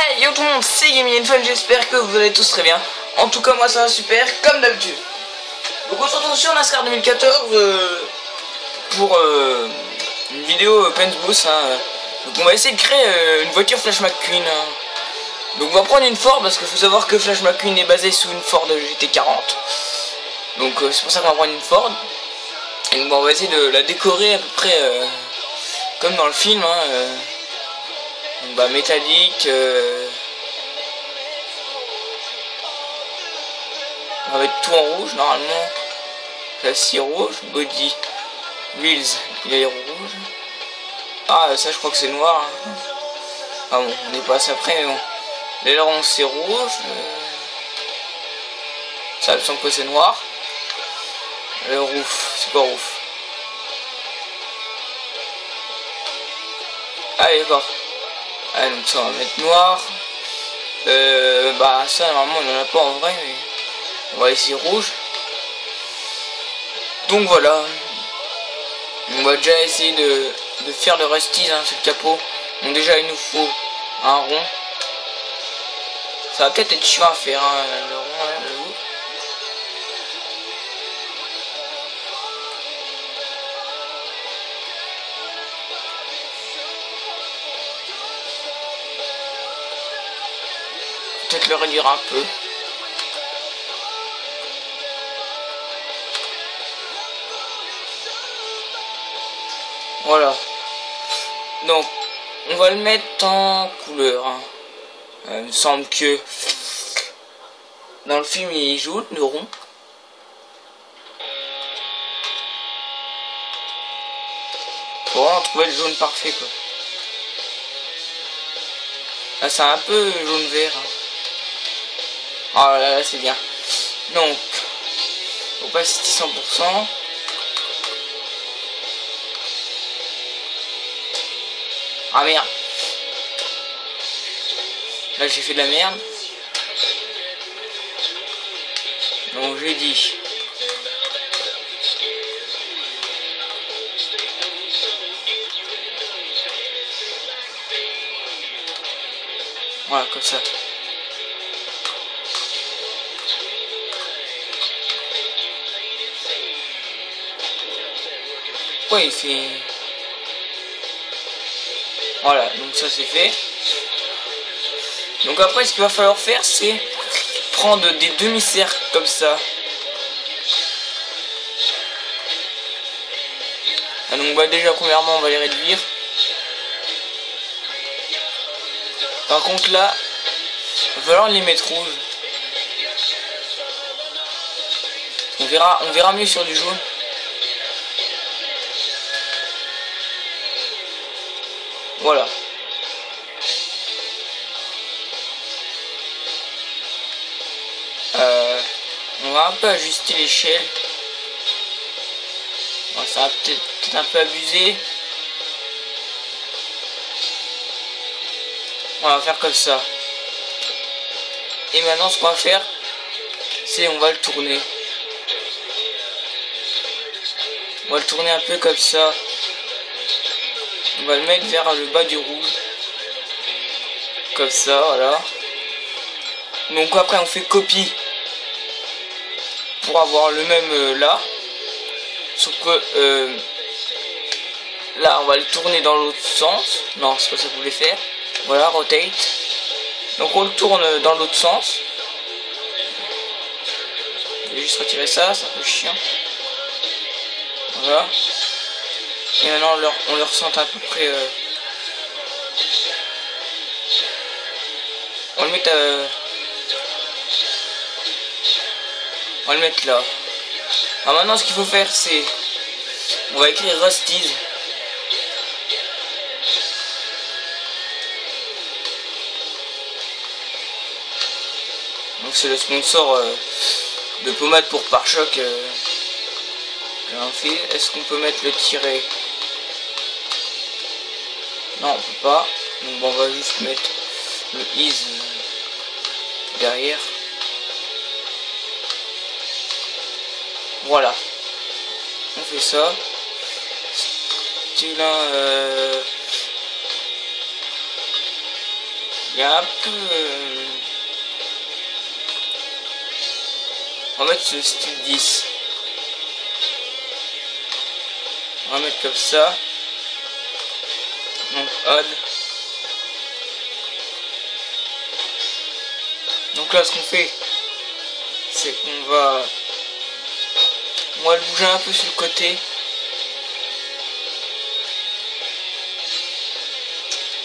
Hey yo tout le monde, c'est GamingInFun, j'espère que vous allez tous très bien. En tout cas moi ça va super, comme d'habitude. Donc on se retrouve sur NASCAR 2014 pour une vidéo Pens Boost. Donc on va essayer de créer une voiture Flash McQueen. Donc on va prendre une Ford parce qu'il faut savoir que Flash McQueen est basé sous une Ford GT40. Donc c'est pour ça qu'on va prendre une Ford. Et donc on va essayer de la décorer à peu près comme dans le film. Donc, bah, métallique. On va mettre tout en rouge normalement. Châssis rouge, body, wheels, il est rouge. Ah ça je crois que c'est noir. Ah bon, on est passé après mais bon. L'aileron c'est rouge. Ça me semble que c'est noir. Le roof, c'est pas roof. Ah d'accord. Ah donc ça on va mettre noir. Bah ça normalement on en a pas en vrai mais on va essayer rouge. Donc voilà. On va déjà essayer de faire le rusties sur le capot. Donc déjà il nous faut un rond. Ça va peut-être être chiant à faire le rond là, j'avoue. Peut-être le réduire un peu. Voilà. Donc, on va le mettre en couleur. Il me semble que dans le film il est jaune, le rond. Faut vraiment trouver le jaune parfait quoi. Là c'est un peu jaune vert. Oh là là c'est bien. Donc, opacité 100%. Ah merde. Là j'ai fait de la merde. Donc je dis. Voilà comme ça. Ouais il fait. Voilà, donc ça c'est fait. Donc après ce qu'il va falloir faire c'est prendre des demi-cercles comme ça. Ah, donc bah déjà premièrement on va les réduire. Par contre là, il va falloir les mettre rouges. On verra mieux sur du jaune. Voilà. On va un peu ajuster l'échelle. Bon, ça va peut-être un peu abusé. On va faire comme ça. Et maintenant ce qu'on va faire, c'est on va le tourner. On va le tourner un peu comme ça. On va le mettre vers le bas du rouge. Comme ça, voilà. Donc après on fait copie. Pour avoir le même là. Sauf que là on va le tourner dans l'autre sens. Non c'est pas ça que je voulais faire. Voilà, rotate. Donc on le tourne dans l'autre sens. Je vais juste retirer ça, c'est un peu chiant. Voilà. Et maintenant on le ressent à peu près. On va le mettre on va le mettre là. Alors maintenant ce qu'il faut faire c'est on va écrire Rusties. Donc c'est le sponsor de pommade pour pare-choc. Est-ce qu'on peut mettre le tiret? Non on peut pas. Donc bon, on va juste mettre le is derrière. Voilà. On fait ça. C'était là Il y a un peu... On va mettre ce style 10. On va mettre comme ça. Donc odd. Donc là ce qu'on fait, c'est qu'on va... On va le bouger un peu sur le côté.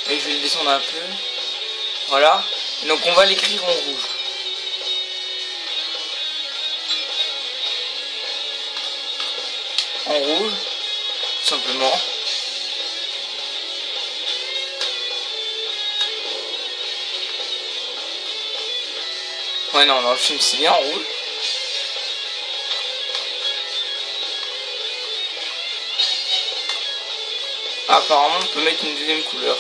Et je vais le descendre un peu. Voilà. Donc on va l'écrire en rouge. En rouge, tout simplement. Ouais non, dans le film c'est bien en rouge. Apparemment on peut mettre une deuxième couleur.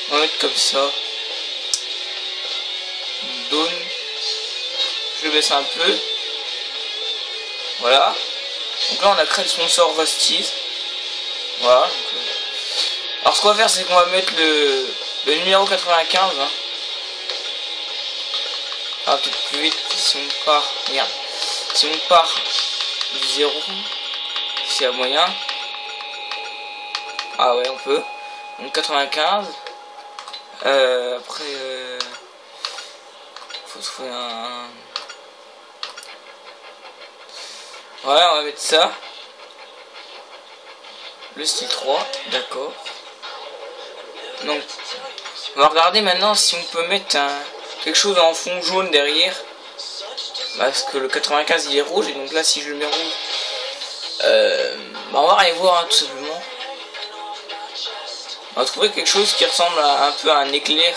On va mettre comme ça. Dawn. Je baisse un peu. Voilà. Donc là on a créé le sponsor Rusty's. Voilà. Donc, alors ce qu'on va faire c'est qu'on va mettre le numéro 95. Hein. Ah peut-être plus vite si on part. Merde. Si on part du 0. S'il y a moyen. Ah ouais on peut. Donc 95. Après faut trouver un... Ouais on va mettre ça. Le style 3, d'accord. Donc on va regarder maintenant si on peut mettre quelque chose en fond jaune derrière. Parce que le 95 il est rouge et donc là si je le mets rouge bah on va rien voir hein, tout simplement. On va trouver quelque chose qui ressemble un peu à un éclair.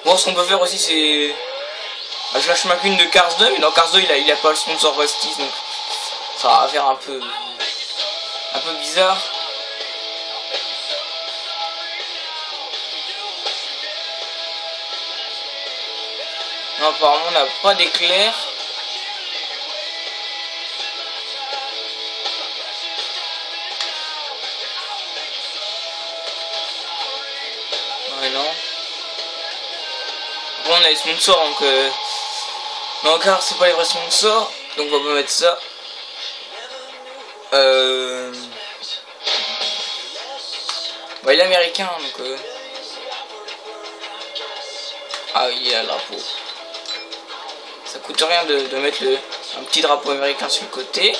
Bon ce qu'on peut faire aussi c'est... Je lâche ma cune de Cars 2 mais dans Cars 2 il a pas le sponsor Rusty's donc ça va faire un peu bizarre. Non, apparemment on n'a pas d'éclair. Ouais non. Bon on a les sponsors donc mais encore c'est pas les vrais sponsors. Donc on va pas mettre ça. Bah il est américain donc ah oui il y a le drapeau. Ça coûte rien de mettre un petit drapeau américain sur le côté.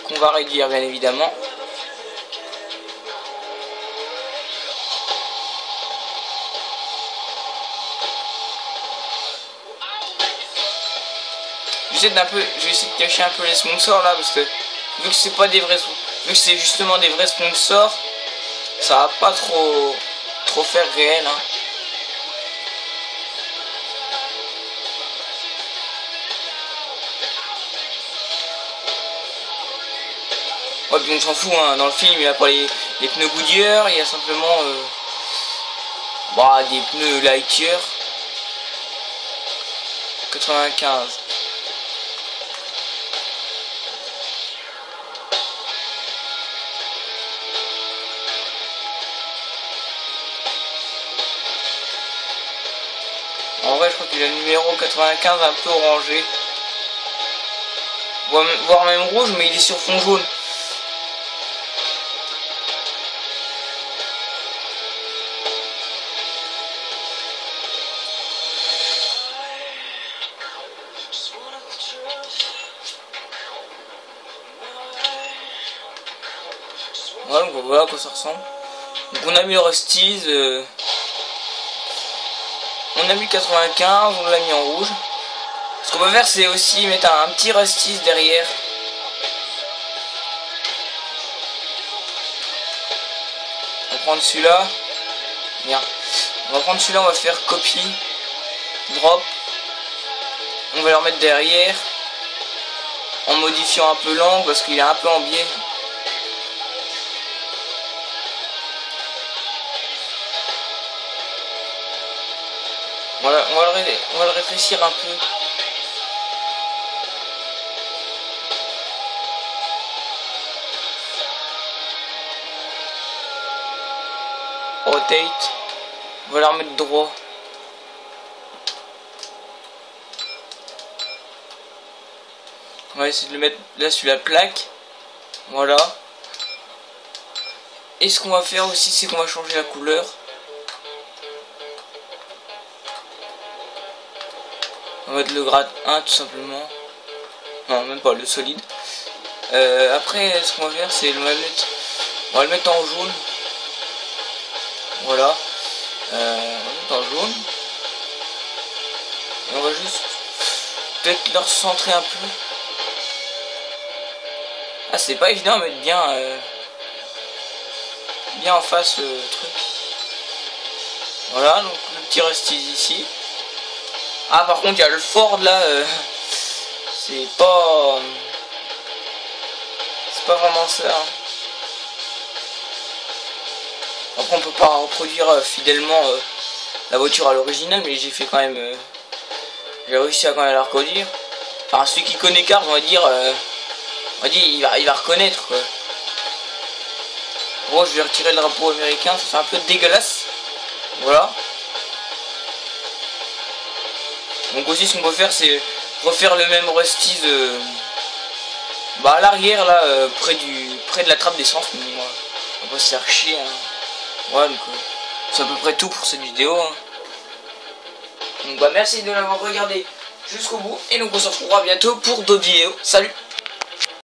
Qu'on va réduire bien évidemment. Je vais essayer de cacher un peu les sponsors là parce que vu que c'est pas des vrais, vu que c'est justement des vrais sponsors, ça va pas trop faire réel. Hein. Ouais, puis on s'en fout. Hein. Dans le film, il n'y a pas les pneus Goodyear, il y a simplement bah, des pneus Lightyear 95. En vrai je crois qu'il a le numéro 95 un peu orangé. Voire même rouge mais il est sur fond jaune. Voilà, donc voilà à quoi ça ressemble. Donc on a mis le Rusty's. On a mis 95, on l'a mis en rouge. Ce qu'on va faire c'est aussi mettre un petit Rusty's derrière. On va prendre celui-là. Bien. On va prendre celui-là, on va faire copie. Drop. On va le remettre derrière. En modifiant un peu l'angle parce qu'il est un peu en biais. Voilà, on va le rétrécir un peu. Rotate. On va la remettre droit. On va essayer de le mettre là sur la plaque. Voilà. Et ce qu'on va faire aussi, c'est qu'on va changer la couleur. On va mettre le grade 1 tout simplement. Non, même pas, le solide. Après, ce qu'on va faire, c'est on va le mettre en jaune. Voilà. On va le mettre en jaune. Et on va juste peut-être le recentrer un peu. Ah, c'est pas évident à mettre bien en face le truc. Voilà, donc le petit reste ici. Ah, par contre, il y a le Ford là. C'est pas vraiment ça. Hein. Après, on peut pas reproduire fidèlement la voiture à l'original, mais j'ai fait quand même. J'ai réussi à quand même la reproduire. Enfin, celui qui connaît Cars, on va dire, il va reconnaître quoi. Bon, je vais retirer le drapeau américain, ça fait un peu dégueulasse. Voilà. Donc aussi, ce qu'on peut faire, c'est refaire le même Rusty à l'arrière là, près de la trappe d'essence. On va pas se faire chier. Hein. Voilà, donc c'est à peu près tout pour cette vidéo. Hein. Donc merci de l'avoir regardé jusqu'au bout et donc on se retrouvera bientôt pour d'autres vidéos. Salut!